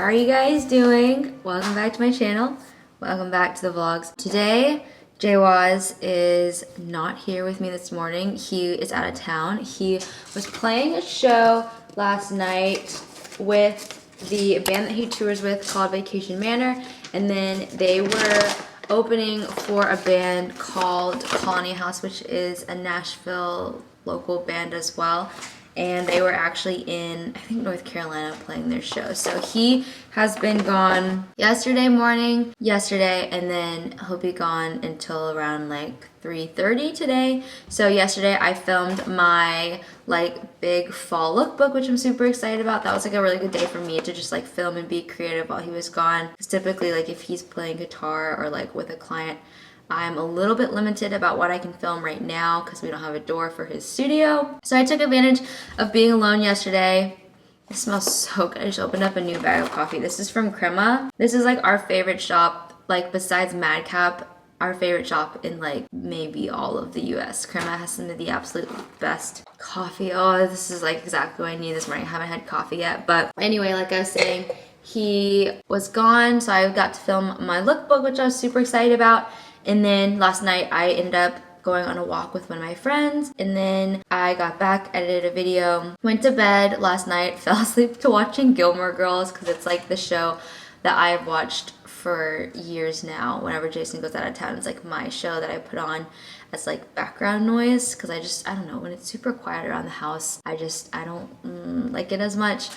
are you guys doing? Welcome back to my channel. Welcome back to the vlogs. Today, Jawaz is not here with me this morning. He is out of town. He was playing a show last night with the band that he tours with called Vacation Manor, and then they were opening for a band called Colony House, which is a Nashville local band as well. And they were actually in, I think, North Carolina playing their show. So he has been gone yesterday morning, and then he'll be gone until around like 3:30 today. So yesterday I filmed my like big fall lookbook, which I'm super excited about. That was like a really good day for me to just like film and be creative while he was gone. Because typically like if he's playing guitar or like with a client, I'm a little bit limited about what I can film right now because we don't have a door for his studio. So I took advantage of being alone yesterday. It smells so good. I just opened up a new bag of coffee. This is from Crema. This is like our favorite shop, like besides Madcap, our favorite shop in like maybe all of the US. Crema has some of the absolute best coffee. Oh, this is like exactly what I need this morning. I haven't had coffee yet. But anyway, like I was saying, he was gone. So I got to film my lookbook, which I was super excited about. And then last night I ended up going on a walk with one of my friends, and then I got back, edited a video, went to bed last night, fell asleep to watching Gilmore Girls because it's like the show that I've watched for years now. Whenever Jason goes out of town, it's like my show that I put on as like background noise because I don't know, when it's super quiet around the house, I don't like it as much,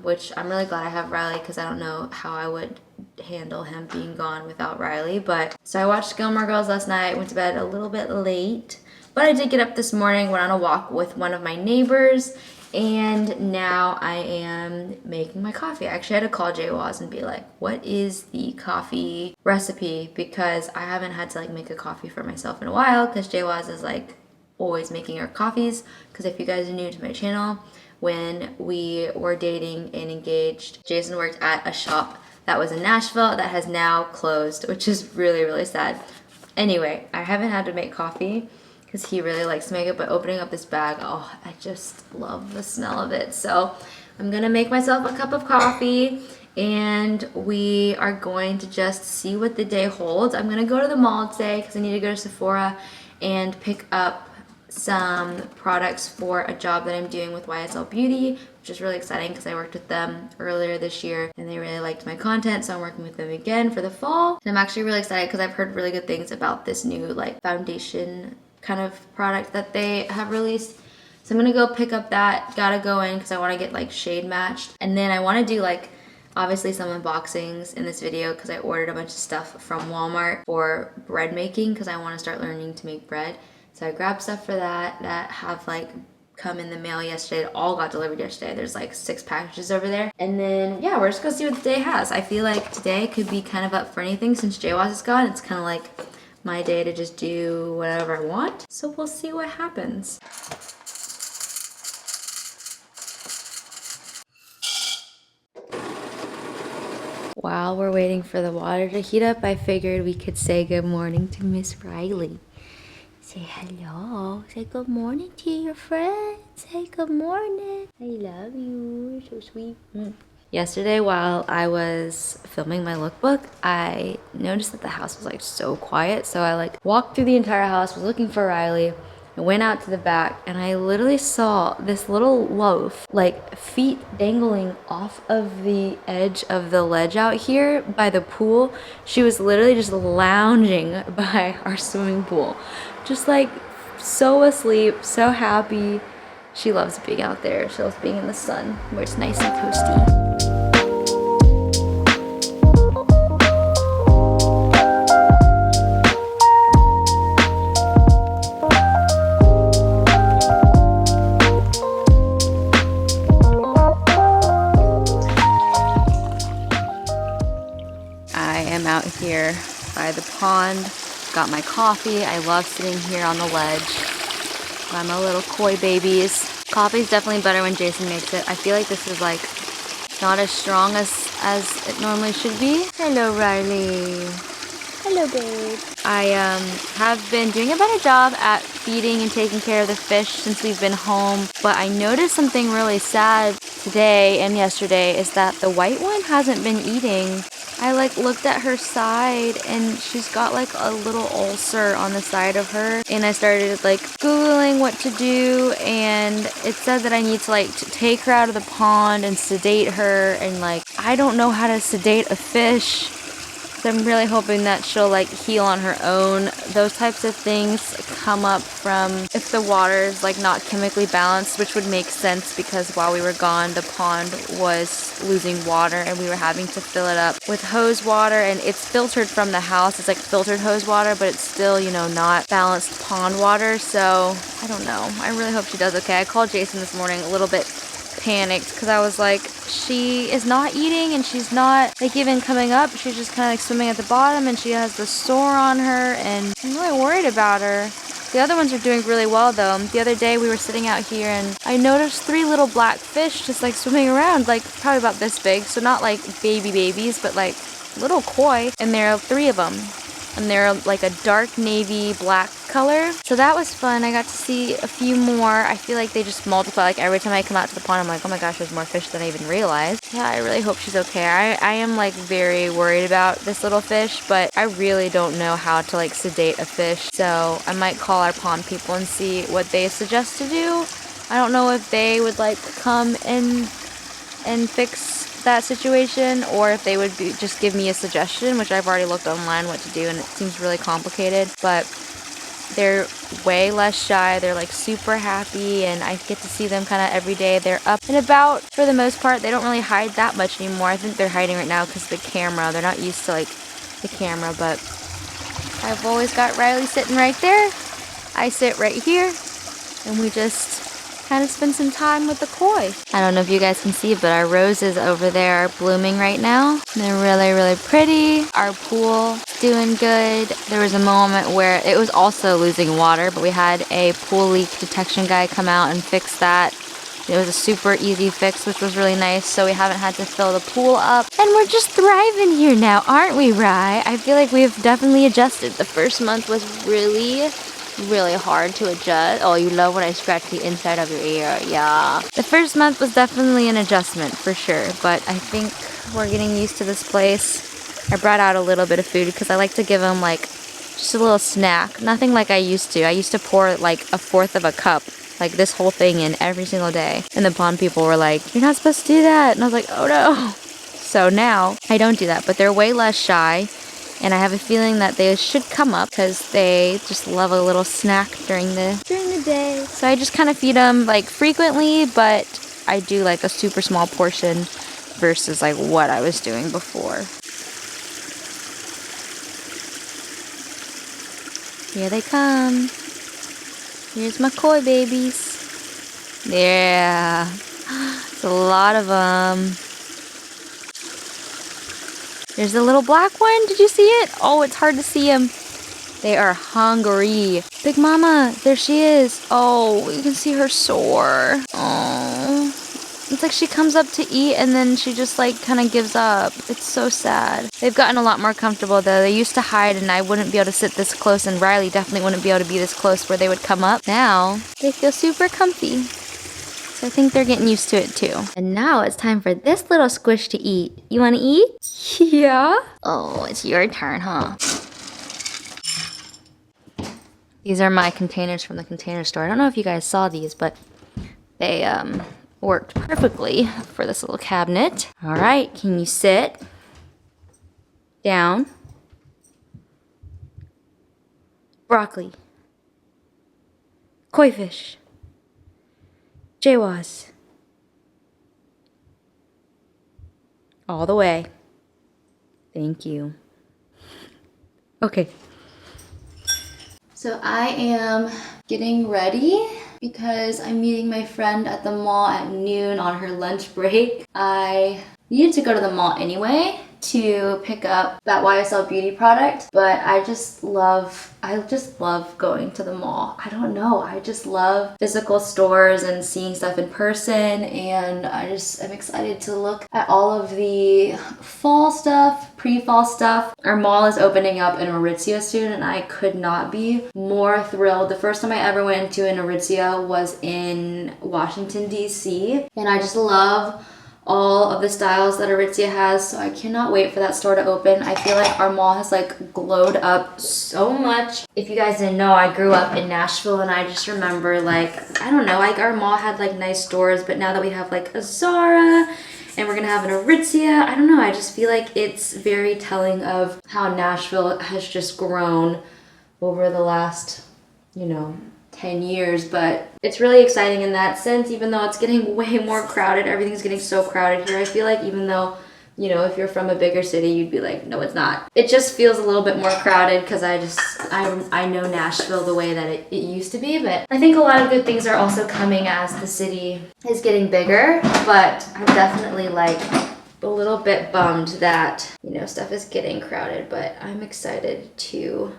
which I'm really glad I have Riley because I don't know how I would handle him being gone without Riley. But so I watched Gilmore Girls last night, went to bed a little bit late, but I did get up this morning, went on a walk with one of my neighbors, and now I am making my coffee. I actually had to call Jawaz and be like, what is the coffee recipe? Because I haven't had to like make a coffee for myself in a while because Jawaz is like always making our coffees. Because if you guys are new to my channel, when we were dating and engaged, Jason worked at a shop that was in Nashville that has now closed, which is really, really sad. Anyway, I haven't had to make coffee because he really likes to make it, but opening up this bag, oh, I just love the smell of it. So I'm gonna make myself a cup of coffee and we are going to just see what the day holds. I'm gonna go to the mall today because I need to go to Sephora and pick up some products for a job that I'm doing with YSL Beauty, which is really exciting because I worked with them earlier this year and they really liked my content, so I'm working with them again for the fall. And I'm actually really excited because I've heard really good things about this new like foundation kind of product that they have released. So I'm gonna go pick up that, gotta go in because I want to get like shade matched. And then I want to do like obviously some unboxings in this video because I ordered a bunch of stuff from Walmart for bread making because I want to start learning to make bread. So I grabbed stuff for that have like come in the mail yesterday. It all got delivered yesterday. There's like 6 packages over there. And then yeah, we're just gonna see what the day has. I feel like today could be kind of up for anything since Jawaz is gone. It's kind of like my day to just do whatever I want. So we'll see what happens. While we're waiting for the water to heat up, I figured we could say good morning to Miss Riley. Say hello. Say good morning to your friends. Say good morning. I love you. You're so sweet. Yesterday, while I was filming my lookbook, I noticed that the house was like so quiet. So I like walked through the entire house, was looking for Riley. I went out to the back and I literally saw this little loaf, like feet dangling off of the edge of the ledge out here by the pool. She was literally just lounging by our swimming pool. Just like so asleep, so happy. She loves being out there. She loves being in the sun where it's nice and toasty. I am out here by the pond. Got my coffee. I love sitting here on the ledge by my little koi babies. Coffee's definitely better when Jason makes it. I feel like this is like not as strong as it normally should be. Hello, Riley. Hello, babe. I have been doing a better job at feeding and taking care of the fish since we've been home, but I noticed something really sad today and yesterday is that the white one hasn't been eating. I like looked at her side and she's got like a little ulcer on the side of her, and I started like Googling what to do, and it said that I need to like take her out of the pond and sedate her, and like I don't know how to sedate a fish. So I'm really hoping that she'll like heal on her own. Those types of things come up from if the water is like not chemically balanced, which would make sense because while we were gone, the pond was losing water and we were having to fill it up with hose water, and it's filtered from the house. It's like filtered hose water, but it's still, you know, not balanced pond water. So I don't know. I really hope she does okay. I called Jason this morning a little bit panicked because I was like, she is not eating and she's not like even coming up. She's just kind of like swimming at the bottom, and she has the sore on her, and I'm really worried about her. The other ones are doing really well though. The other day we were sitting out here and I noticed 3 little black fish just like swimming around, like probably about this big, so not like babies, but like little koi, and there are 3 of them. And they're like a dark navy black color. So that was fun. I got to see a few more. I feel like they just multiply. Like every time I come out to the pond, I'm like, oh my gosh, there's more fish than I even realized. Yeah, I really hope she's okay. I am like very worried about this little fish, but I really don't know how to like sedate a fish. So I might call our pond people and see what they suggest to do. I don't know if they would like come and fix that situation, or if they would just give me a suggestion, which I've already looked online what to do, and it seems really complicated. But they're way less shy. They're like super happy, and I get to see them kind of every day. They're up and about for the most part. They don't really hide that much anymore. I think they're hiding right now because of the camera. They're not used to like the camera, but I've always got Riley sitting right there. I sit right here, and we just kind of spend some time with the koi. I don't know if you guys can see, but our roses over there are blooming right now. They're really, really pretty. Our pool is doing good. There was a moment where it was also losing water, but we had a pool leak detection guy come out and fix that. It was a super easy fix, which was really nice, so we haven't had to fill the pool up. And we're just thriving here now, aren't we, Rye? I feel like we've definitely adjusted. The first month was really hard to adjust. Oh, you love when I scratch the inside of your ear. Yeah. The first month was definitely an adjustment for sure, but I think we're getting used to this place. I brought out a little bit of food because I like to give them like just a little snack. Nothing like I used to. I used to pour like 1/4 of a cup, like this whole thing in every single day. And the pond people were like, you're not supposed to do that. And I was like, oh no. So now I don't do that, but they're way less shy. And I have a feeling that they should come up because they just love a little snack during the day. So I just kind of feed them like frequently, but I do like a super small portion versus like what I was doing before. Here they come. Here's my koi babies. Yeah, it's a lot of them. There's a little black one. Did you see it? Oh, it's hard to see him. They are hungry. Big Mama, there she is. Oh, you can see her sore. Oh, it's like she comes up to eat and then she just like kind of gives up. It's so sad. They've gotten a lot more comfortable though. They used to hide and I wouldn't be able to sit this close, and Riley definitely wouldn't be able to be this close where they would come up. Now they feel super comfy. I think they're getting used to it too. And now it's time for this little squish to eat. You want to eat? Yeah? Oh, it's your turn, huh? These are my containers from the container store. I don't know if you guys saw these, but they worked perfectly for this little cabinet. All right, can you sit down? Broccoli. Koi fish. Jawas. All the way. Thank you. Okay. So I am getting ready because I'm meeting my friend at the mall at noon on her lunch break. I needed to go to the mall anyway to pick up that YSL beauty product, but I just love going to the mall. I don't know, I just love physical stores and seeing stuff in person, and I'm excited to look at all of the fall stuff, pre-fall stuff. Our mall is opening up in Aritzia soon, and I could not be more thrilled. The first time I ever went into an Aritzia was in Washington, DC, and I just love all of the styles that Aritzia has, so I cannot wait for that store to open. I feel like our mall has like glowed up so much. If you guys didn't know, I grew up in Nashville, and I just remember like, I don't know, like our mall had like nice stores, but now that we have like a Zara and we're gonna have an Aritzia, I don't know, I just feel like it's very telling of how Nashville has just grown over the last, 10 years, but it's really exciting in that sense, even though it's getting way more crowded. Everything's getting so crowded here. I feel like even though, if you're from a bigger city, you'd be like, no, it's not. It just feels a little bit more crowded because I know Nashville the way that it used to be, but I think a lot of good things are also coming as the city is getting bigger, but I'm definitely like a little bit bummed that, stuff is getting crowded, but I'm excited to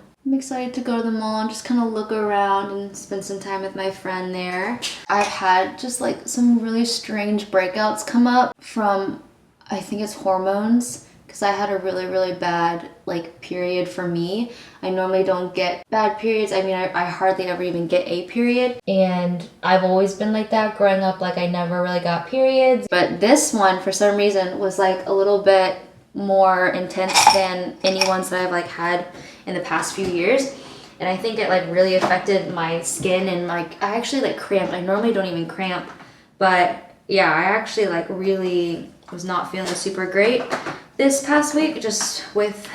go to the mall and just kind of look around and spend some time with my friend there. I've had just like some really strange breakouts come up from, I think it's hormones, because I had a really, really bad like period for me. I normally don't get bad periods. I mean, I hardly ever even get a period, and I've always been like that growing up. Like I never really got periods, but this one for some reason was like a little bit more intense than any ones that I've like had in the past few years, and I think it like really affected my skin, and like I actually like cramped. I normally don't even cramp, but yeah, I actually like really was not feeling super great this past week just with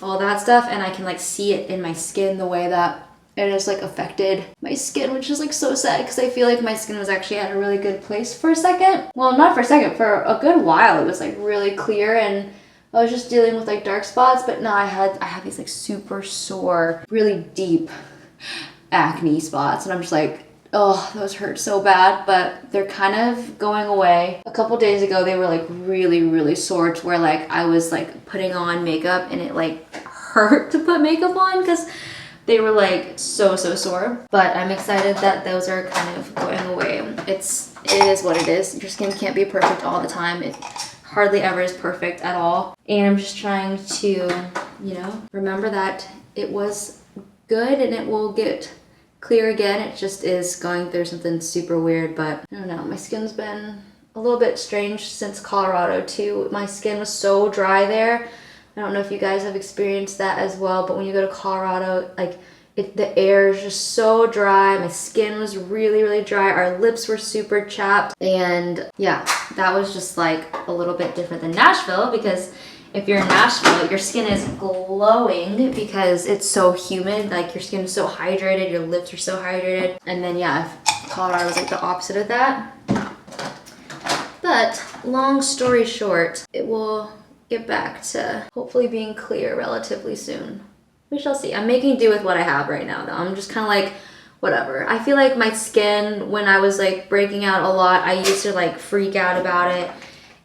all that stuff, and I can like see it in my skin the way that it has like affected my skin, which is like so sad because I feel like my skin was actually at a really good place for a second. Well, not for a second, for a good while it was like really clear, and I was just dealing with like dark spots, but now I had these like super sore, really deep acne spots, and I'm just like, oh, those hurt so bad, but they're kind of going away. A couple days ago, they were like really, really sore to where like I was like putting on makeup and it like hurt to put makeup on because they were like so sore. But I'm excited that those are kind of going away. It is what it is. Your skin can't be perfect all the time. It hardly ever is perfect at all. And I'm just trying to, remember that it was good and it will get clear again. It just is going through something super weird, but I don't know. My skin's been a little bit strange since Colorado too. My skin was so dry there. I don't know if you guys have experienced that as well, but when you go to Colorado, like the air is just so dry. My skin was really, really dry. Our lips were super chapped, and yeah, that was just like a little bit different than Nashville, because if you're in Nashville, your skin is glowing because it's so humid. Like your skin is so hydrated, your lips are so hydrated. And then yeah, Colorado was like the opposite of that. But long story short, it will get back to hopefully being clear relatively soon. We shall see. I'm making do with what I have right now though. I'm just kind of like, whatever. I feel like my skin, when I was like breaking out a lot, I used to like freak out about it,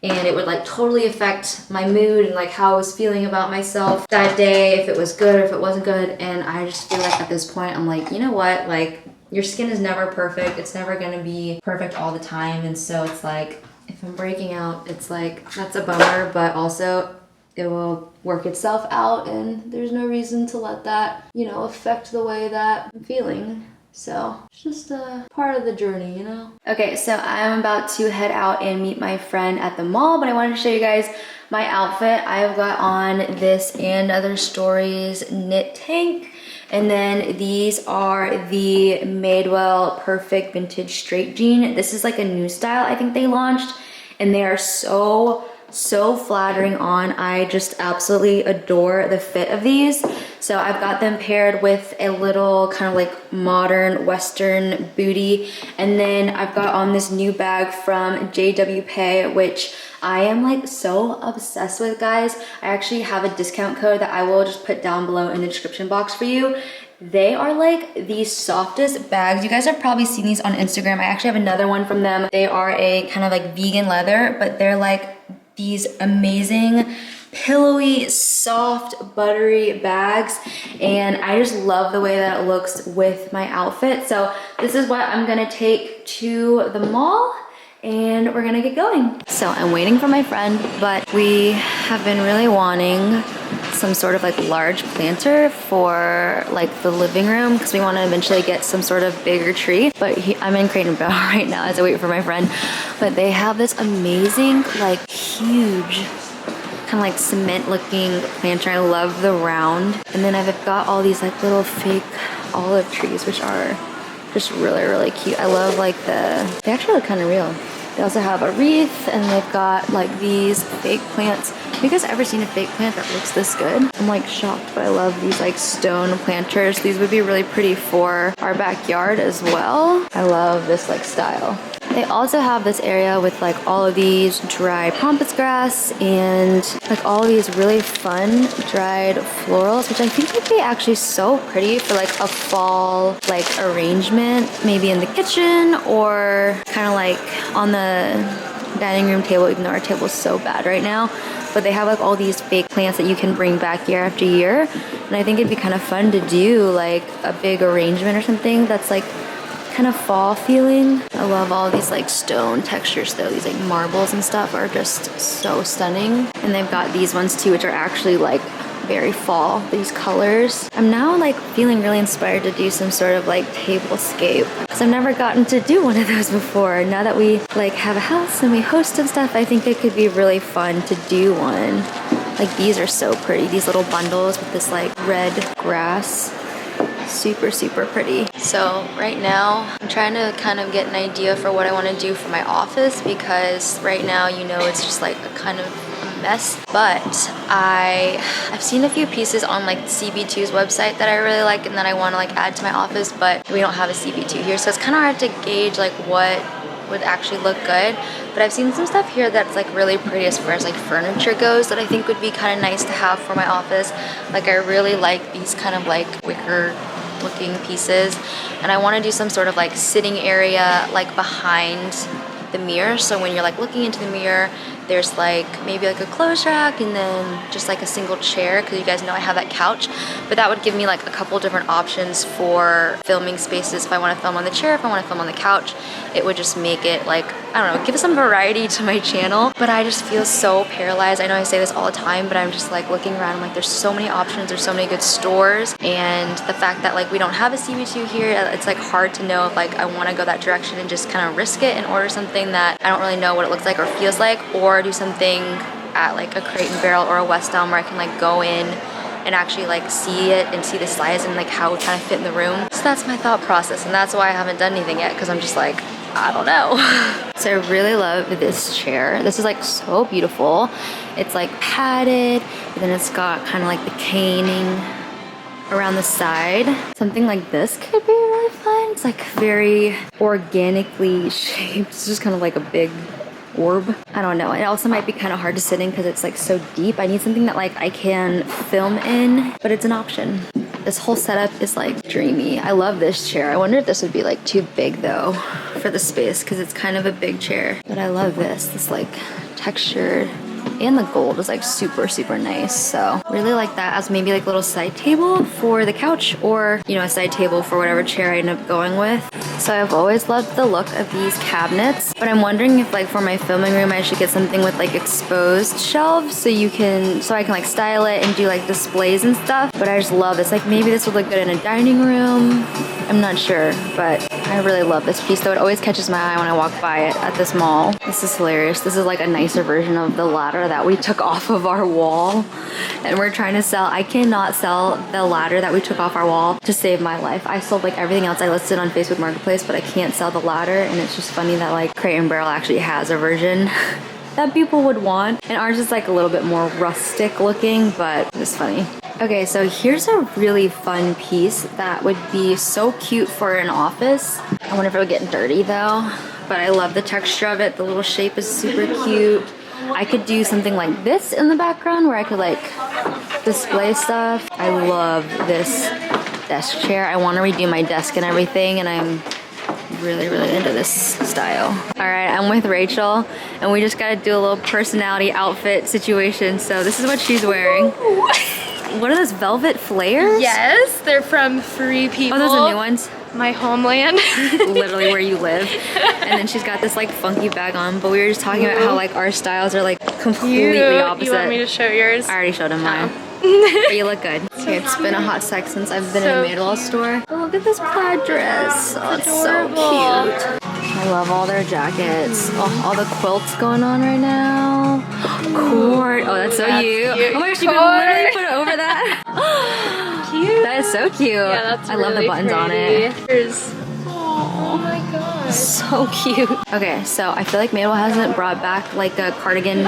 and it would like totally affect my mood and like how I was feeling about myself that day, if it was good or if it wasn't good. And I just feel like at this point, I'm like, you know what? Like your skin is never perfect. It's never gonna be perfect all the time. And so it's like, if I'm breaking out, it's like, that's a bummer, but also it will work itself out, and there's no reason to let that, affect the way that I'm feeling. So it's just a part of the journey, Okay, so I'm about to head out and meet my friend at the mall, but I wanted to show you guys my outfit. I've got on this and other stories knit tank, and then these are the Madewell Perfect Vintage Straight Jean. This is like a new style I think they launched, and they are so flattering on. I just absolutely adore the fit of these. So I've got them paired with a little kind of like modern Western booty. And then I've got on this new bag from JW Pay, which I am like so obsessed with, guys. I actually have a discount code that I will just put down below in the description box for you. They are like the softest bags. You guys have probably seen these on Instagram. I actually have another one from them. They are a kind of like vegan leather, but they're like these amazing pillowy, soft, buttery bags, and I just love the way that it looks with my outfit. So this is what I'm gonna take to the mall, and we're gonna get going. So I'm waiting for my friend, but we have been really wanting some sort of like large planter for like the living room because we want to eventually get some sort of bigger tree. But I'm in Crate & Barrel right now as I wait for my friend. But they have this amazing, like huge, kind of like cement looking planter. I love the round. And then I've got all these like little fake olive trees, which are just really, really cute. I love like they actually look kind of real. They also have a wreath, and they've got like these fake plants. Have you guys ever seen a fake plant that looks this good? I'm like shocked, but I love these like stone planters. These would be really pretty for our backyard as well. I love this like style. They also have this area with like all of these dry pampas grass and like all of these really fun dried florals, which I think would be actually so pretty for like a fall like arrangement, maybe in the kitchen or kind of like on the dining room table, even though our table is so bad right now. But they have like all these fake plants that you can bring back year after year, and I think it'd be kind of fun to do like a big arrangement or something that's like kind of fall feeling. I love all these like stone textures though. These like marbles and stuff are just so stunning. And they've got these ones too, which are actually like very fall, these colors. I'm now like feeling really inspired to do some sort of like tablescape because I've never gotten to do one of those before. Now that we like have a house and we host and stuff, I think it could be really fun to do one. Like these are so pretty, these little bundles with this like red grass. Super, super pretty. So right now I'm trying to kind of get an idea for what I want to do for my office, because right now, you know, it's just like a kind of a mess. But I've seen a few pieces on like CB2's website that I really like and that I want to like add to my office, but we don't have a CB2 here, so it's kind of hard to gauge like what would actually look good. But I've seen some stuff here that's like really pretty as far as like furniture goes that I think would be kind of nice to have for my office. Like I really like these kind of like wicker looking pieces, and I want to do some sort of like sitting area like behind the mirror, so when you're like looking into the mirror, there's like maybe like a clothes rack and then just like a single chair, because you guys know I have that couch. But that would give me like a couple different options for filming spaces. If I want to film on the chair, if I want to film on the couch, it would just make it like, I don't know, give some variety to my channel. But I just feel so paralyzed. I know I say this all the time, but I'm just like looking around, I'm like, there's so many options, there's so many good stores, and the fact that like we don't have a CB2 here, it's like hard to know if like I want to go that direction and just kind of risk it and order something that I don't really know what it looks like or feels like, or do something at like a Crate & Barrel or a West Elm where I can like go in and actually like see it and see the size and like how it kind of fit in the room. So that's my thought process, and that's why I haven't done anything yet, because I'm just like, I don't know. So I really love this chair. This is like so beautiful. It's like padded, but then it's got kind of like the caning around the side. Something like this could be really fun. It's like very organically shaped. It's just kind of like a big orb. I don't know. It also might be kind of hard to sit in because it's like so deep. I need something that like I can film in, but it's an option. This whole setup is like dreamy. I love this chair. I wonder if this would be like too big though for the space, because it's kind of a big chair. But I love this like textured, and the gold is like super, super nice. So really like that as maybe like a little side table for the couch, or you know, a side table for whatever chair I end up going with. So I've always loved the look of these cabinets, but I'm wondering if like for my filming room I should get something with like exposed shelves so I can like style it and do like displays and stuff. But I just love this. Like maybe this would look good in a dining room. I'm not sure, but I really love this piece though. It always catches my eye when I walk by it at this mall. This is hilarious. This is like a nicer version of the ladder that we took off of our wall and we're trying to sell. I cannot sell the ladder that we took off our wall to save my life. I sold like everything else I listed on Facebook Marketplace, but I can't sell the ladder, and it's just funny that like Crate & Barrel actually has a version that people would want, and ours is like a little bit more rustic looking, but it's funny. Okay, so here's a really fun piece that would be so cute for an office. I wonder if it would get dirty though, but I love the texture of it. The little shape is super cute. I could do something like this in the background where I could like display stuff. I love this desk chair. I want to redo my desk and everything, and I'm really, really into this style. All right, I'm with Rachel, and we just gotta do a little personality outfit situation. So this is what she's wearing. What are those, velvet flares? Yes, they're from Free People. Oh, those are new ones? My homeland. Literally where you live. And then she's got this like funky bag on, but we were just talking about how like our styles are like completely opposite. You want me to show yours? I already showed him mine. But you look good. Okay, it's been a hot sec since I've been in a Madewell store. Oh, look at this plaid dress. Oh, it's so cute. I love all their jackets. Oh, all the quilts going on right now. Cord. Oh, that's so cute. Oh my gosh, you can literally put it over that. Cute. That is so cute. Yeah, that's I love the buttons on it. Oh my god. So cute. Okay, so I feel like Madewell hasn't brought back like a cardigan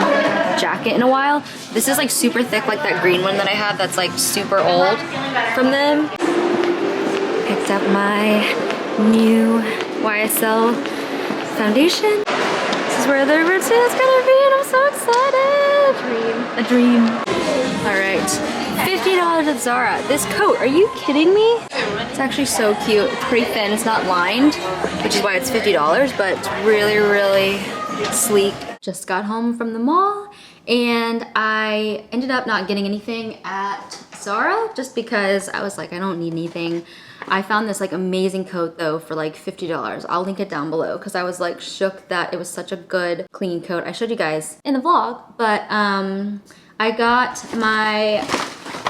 jacket in a while. This is like super thick, like that green one that I have that's like super old from them. Picked up my new YSL foundation. This is where the routine is gonna be and I'm so excited. A dream. All right, $50 at Zara. This coat, are you kidding me? It's actually so cute. It's pretty thin, it's not lined, which is why it's $50, but it's really, really sleek. Just got home from the mall and I ended up not getting anything at Zara just because I was like, I don't need anything. I found this like amazing coat though for like $50. I'll link it down below because I was like shook that it was such a good clean coat. I showed you guys in the vlog, but I got my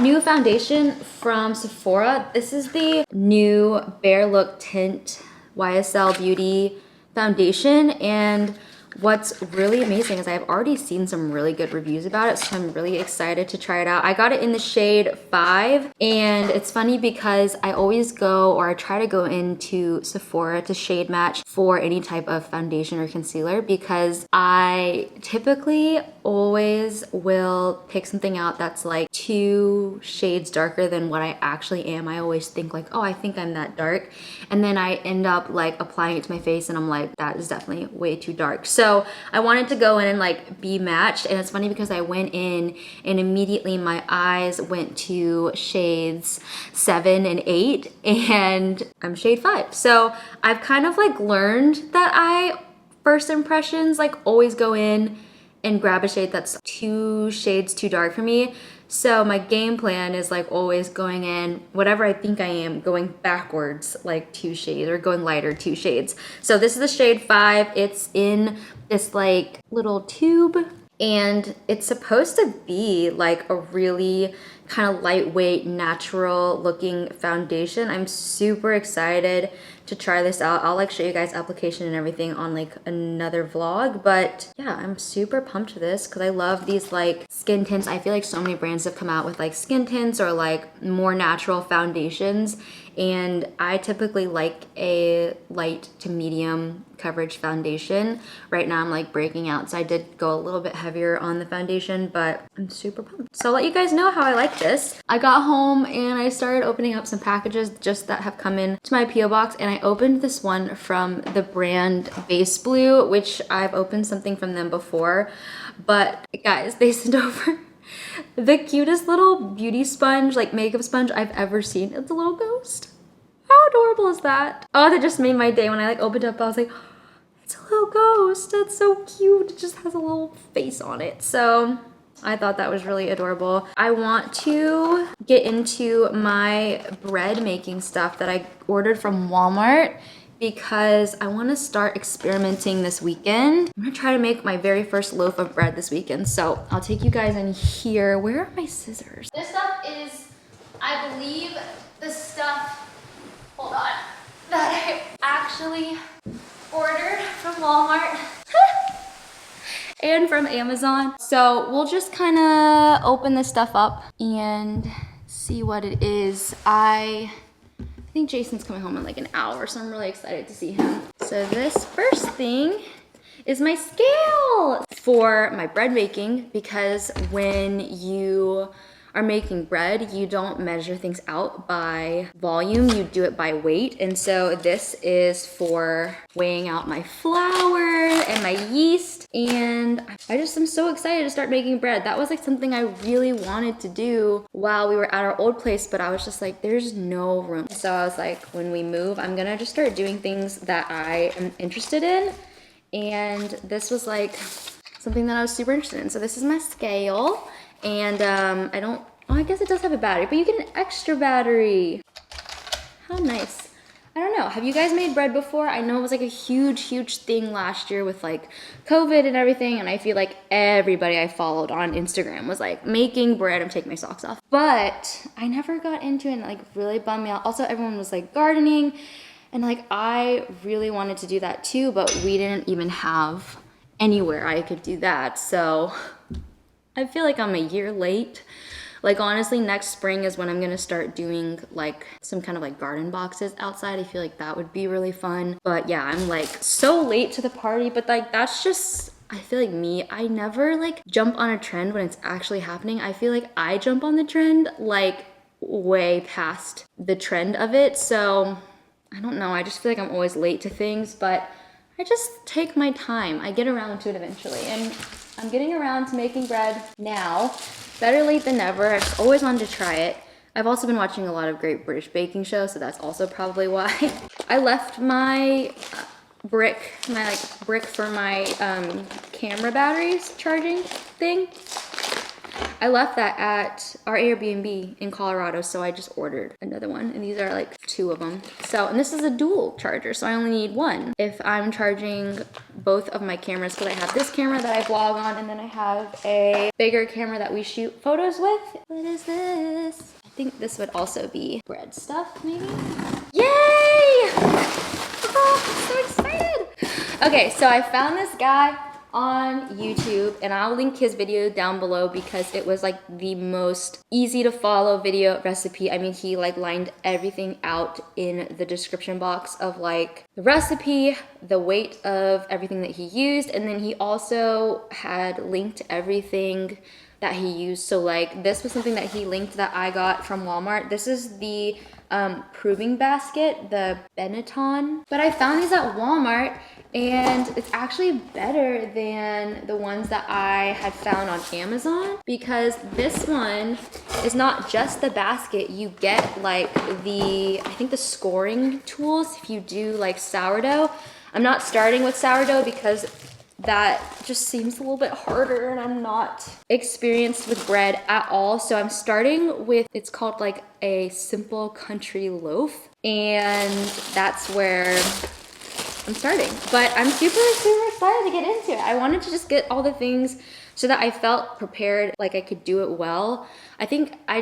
new foundation from Sephora. This is the new Bare Look Tint YSL Beauty foundation, and what's really amazing is I've already seen some really good reviews about it, so I'm really excited to try it out. I got it in the shade 5, and it's funny because I always go, or I try to go into Sephora to shade match for any type of foundation or concealer because I typically always will pick something out that's like 2 shades darker than what I actually am. I always think like, oh, I think I'm that dark, and then I end up like applying it to my face and I'm like, that is definitely way too dark. So I wanted to go in and like be matched, and it's funny because I went in and immediately my eyes went to shades 7 and 8 and I'm shade 5. So I've kind of like learned that I first impressions like always go in and grab a shade that's 2 shades too dark for me. So my game plan is like always going in, whatever I think I am, going backwards like 2 shades or going lighter 2 shades. So this is the shade 5. It's in this like little tube and it's supposed to be like a really kind of lightweight, natural looking foundation. I'm super excited to try this out. I'll like show you guys application and everything on like another vlog, but yeah, I'm super pumped for this because I love these like skin tints. I feel like so many brands have come out with like skin tints or like more natural foundations, and I typically like a light to medium coverage foundation. Right now I'm like breaking out, so I did go a little bit heavier on the foundation, but I'm super pumped. So I'll let you guys know how I like this. I got home and I started opening up some packages just that have come in to my PO box, and I opened this one from the brand Base Blue, which I've opened something from them before, but guys, they sent over the cutest little beauty sponge, like makeup sponge I've ever seen. It's a little ghost. How adorable is that? Oh, that just made my day. When I like opened up, I was like, it's a little ghost. That's so cute. It just has a little face on it. So I thought that was really adorable. I want to get into my bread making stuff that I ordered from Walmart because I want to start experimenting this weekend. I'm gonna try to make my very first loaf of bread this weekend. So I'll take you guys in here. Where are my scissors? This stuff is, I believe, the stuff, hold on, that I actually ordered from Walmart and from Amazon. So we'll just kind of open this stuff up and see what it is. I think Jason's coming home in like an hour, so I'm really excited to see him. So this first thing is my scale for my bread making, because when you are making bread, you don't measure things out by volume, you do it by weight. And so this is for weighing out my flour and my yeast. And I just am so excited to start making bread. That was like something I really wanted to do while we were at our old place, but I was just like, there's no room. So I was like, when we move, I'm gonna just start doing things that I am interested in. And this was like something that I was super interested in. So this is my scale. And I guess it does have a battery, but you get an extra battery. How nice. I don't know, have you guys made bread before? I know it was like a huge thing last year with like COVID and everything, and I feel like everybody I followed on Instagram was like making bread. I'm taking my socks off. But I never got into it, and it like really bummed me out. Also, everyone was like gardening, and like I really wanted to do that too, but we didn't even have anywhere I could do that. So I feel like I'm a year late. Like honestly, next spring is when I'm gonna start doing like some kind of like garden boxes outside. I feel like that would be really fun. But yeah, I'm like so late to the party, but like that's just, I feel like me, I never like jump on a trend when it's actually happening. I feel like I jump on the trend like way past the trend of it. So I don't know, I just feel like I'm always late to things, but I just take my time. I get around to it eventually. And I'm getting around to making bread now. Better late than never. I've just always wanted to try it. I've also been watching a lot of Great British Baking Show, so that's also probably why. I left my brick for my camera batteries charging thing. I left that at our Airbnb in Colorado, so I just ordered another one, and these are like 2 of them. So, and this is a dual charger, so I only need 1 if I'm charging both of my cameras, because I have this camera that I vlog on, and then I have a bigger camera that we shoot photos with. What is this? I think this would also be bread stuff, maybe? Yay! Oh, I'm so excited! Okay, so I found this guy on YouTube, and I'll link his video down below because it was like the most easy to follow video recipe. I mean, he like lined everything out in the description box of like the recipe, the weight of everything that he used, and then he also had linked everything that he used. So like this was something that he linked that I got from Walmart. This is the proving basket, the Benetton. But I found these at Walmart, and it's actually better than the ones that I had found on Amazon, because this one is not just the basket. You get like I think the scoring tools if you do like sourdough. I'm not starting with sourdough because that just seems a little bit harder, and I'm not experienced with bread at all. So I'm starting with, it's called like a simple country loaf, and that's where I'm starting. But I'm super excited to get into it. I wanted to just get all the things so that I felt prepared, like I could do it well. I think I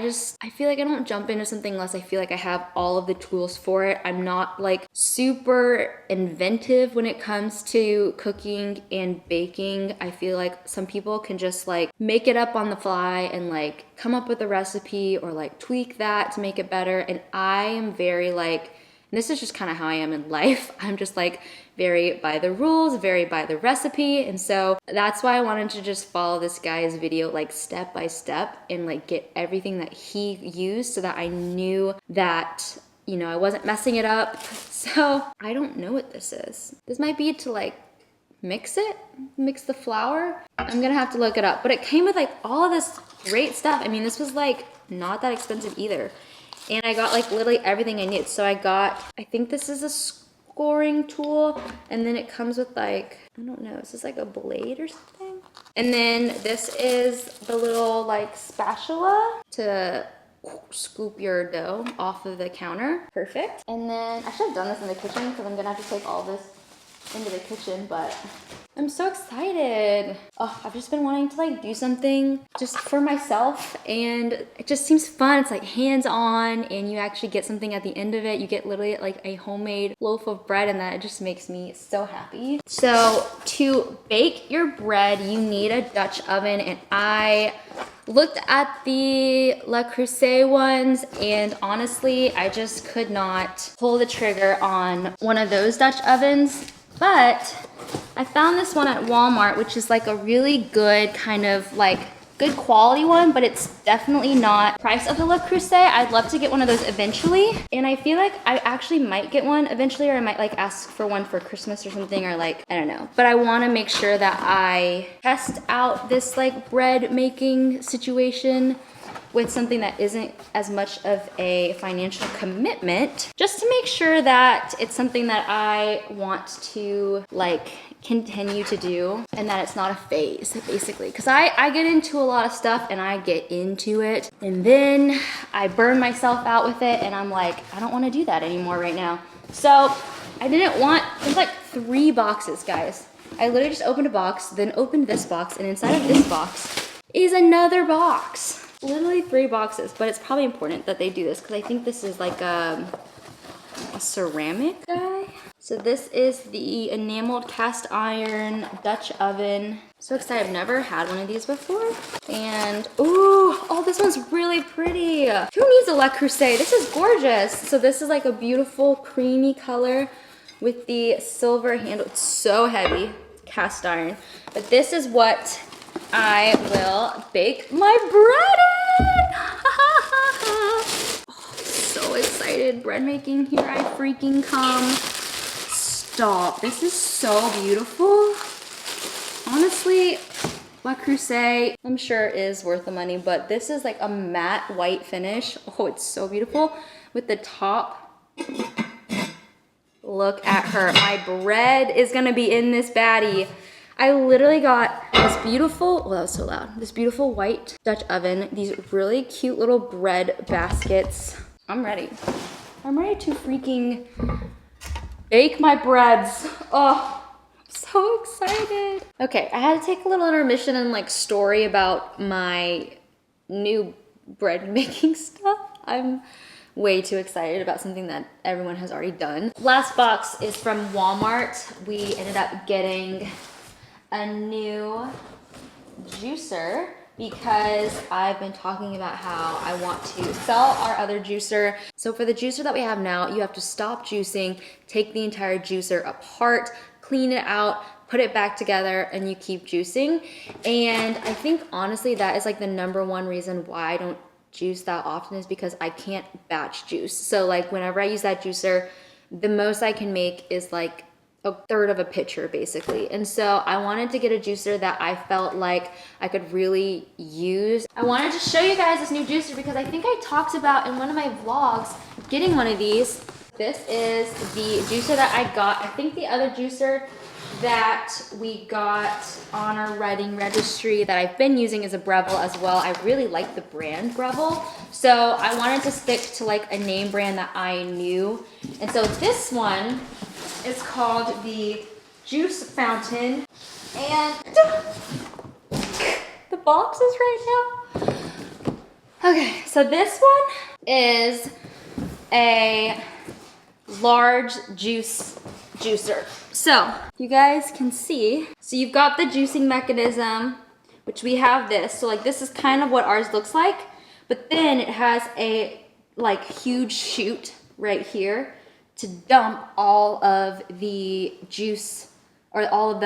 feel like I don't jump into something unless I feel like I have all of the tools for it. I'm not like super inventive when it comes to cooking and baking. I feel like some people can just like make it up on the fly and like come up with a recipe or like tweak that to make it better. And I am very like, and this is just kind of how I am in life. I'm just like very by the rules, very by the recipe. And so that's why I wanted to just follow this guy's video like step by step and like get everything that he used so that I knew that, you know, I wasn't messing it up. So I don't know what this is. This might be to like mix the flour. I'm gonna have to look it up. But it came with like all of this great stuff. I mean, this was like not that expensive either. And I got like literally everything I need. So I think this is a scoring tool, and then it comes with like, I don't know, is this like a blade or something? And then this is the little like spatula to scoop your dough off of the counter. Perfect. And then I should have done this in the kitchen because I'm gonna have to take all this into the kitchen, but I'm so excited. Oh, I've just been wanting to like do something just for myself, and it just seems fun. It's like hands-on, and you actually get something at the end of it. You get literally like a homemade loaf of bread, and that just makes me so happy. So to bake your bread, you need a Dutch oven, and I looked at the Le Creuset ones, and honestly, I just could not pull the trigger on one of those Dutch ovens. But I found this one at Walmart, which is like a really good kind of like good quality one, but it's definitely not price of the Le Creuset. I'd love to get one of those eventually. And I feel like I actually might get one eventually, or I might like ask for one for Christmas or something, or like, I don't know. But I wanna make sure that I test out this like bread making situation with something that isn't as much of a financial commitment, just to make sure that it's something that I want to like continue to do and that it's not a phase, basically. Because I get into a lot of stuff and I get into it and then I burn myself out with it and I'm like, I don't want to do that anymore right now. So I didn't want, there's like 3 boxes, guys. I literally just opened a box, then opened this box, and inside of this box is another box. Literally 3 boxes, but it's probably important that they do this because I think this is like a ceramic guy. So this is the enameled cast iron Dutch oven. So excited, I've never had one of these before. And ooh, oh, this one's really pretty. Who needs a Le Creuset? This is gorgeous. So this is like a beautiful creamy color with the silver handle. It's so heavy, cast iron. But this is what I will bake my bread in. Oh, so excited. Bread making, here I freaking come. Stop. This is so beautiful. Honestly, Le Creuset, I'm sure is worth the money, but this is like a matte white finish. Oh, it's so beautiful. With the top, look at her. My bread is gonna be in this baddie. I literally got this beautiful, oh, that was so loud. This beautiful white Dutch oven, these really cute little bread baskets. I'm ready. I'm ready to freaking bake my breads. Oh, I'm so excited. Okay, I had to take a little intermission and like story about my new bread making stuff. I'm way too excited about something that everyone has already done. Last box is from Walmart. We ended up getting a new juicer because I've been talking about how I want to sell our other juicer. So for the juicer that we have now, you have to stop juicing, take the entire juicer apart, clean it out, put it back together, and you keep juicing. And I think honestly that is like the #1 reason why I don't juice that often, is because I can't batch juice. So like whenever I use that juicer, the most I can make is like a third of a pitcher basically. And so I wanted to get a juicer that I felt like I could really use. I wanted to show you guys this new juicer because I think I talked about in one of my vlogs getting one of these. This is the juicer that I got. I think the other juicer that we got on our Reading registry that I've been using is a Breville as well. I really like the brand Breville. So I wanted to stick to like a name brand that I knew. And so this one is called the Juice Fountain. And the box is right now. Okay, so this one is a large juicer. So you guys can see, so you've got the juicing mechanism, which we have this. So like this is kind of what ours looks like, but then it has a like huge chute right here to dump all of the juice or all of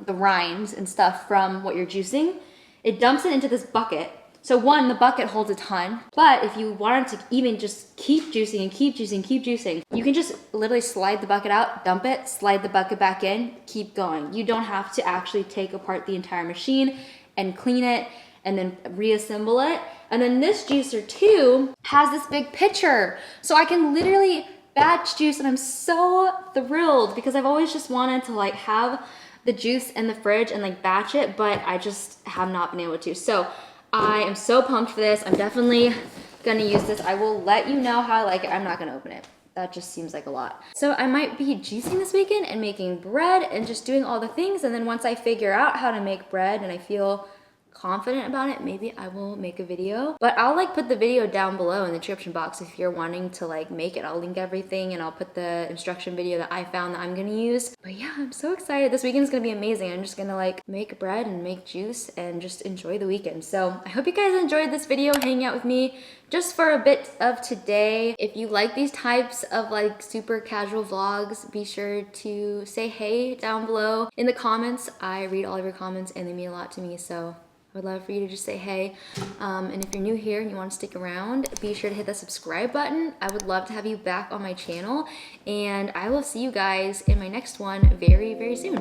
the rinds and stuff from what you're juicing. It dumps it into this bucket. So one, the bucket holds a ton, but if you wanted to even just keep juicing and keep juicing, keep juicing, you can just literally slide the bucket out, dump it, slide the bucket back in, keep going. You don't have to actually take apart the entire machine and clean it and then reassemble it. And then this juicer too has this big pitcher. So I can literally batch juice, and I'm so thrilled because I've always just wanted to like have the juice in the fridge and like batch it, but I just have not been able to. So I am so pumped for this. I'm definitely gonna use this. I will let you know how I like it. I'm not gonna open it. That just seems like a lot. So I might be juicing this weekend and making bread and just doing all the things. And then once I figure out how to make bread and I feel confident about it, maybe I will make a video. But I'll like put the video down below in the description box if you're wanting to like make it. I'll link everything and I'll put the instruction video that I found that I'm gonna use. But yeah, I'm so excited. This weekend's gonna be amazing. I'm just gonna like make bread and make juice and just enjoy the weekend. So I hope you guys enjoyed this video, hanging out with me just for a bit of today. If you like these types of like super casual vlogs, be sure to say hey down below in the comments. I read all of your comments and they mean a lot to me, so I would love for you to just say hey. And if you're new here and you want to stick around, be sure to hit the subscribe button. I would love to have you back on my channel, and I will see you guys in my next one very, very soon.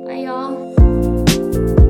Bye, y'all.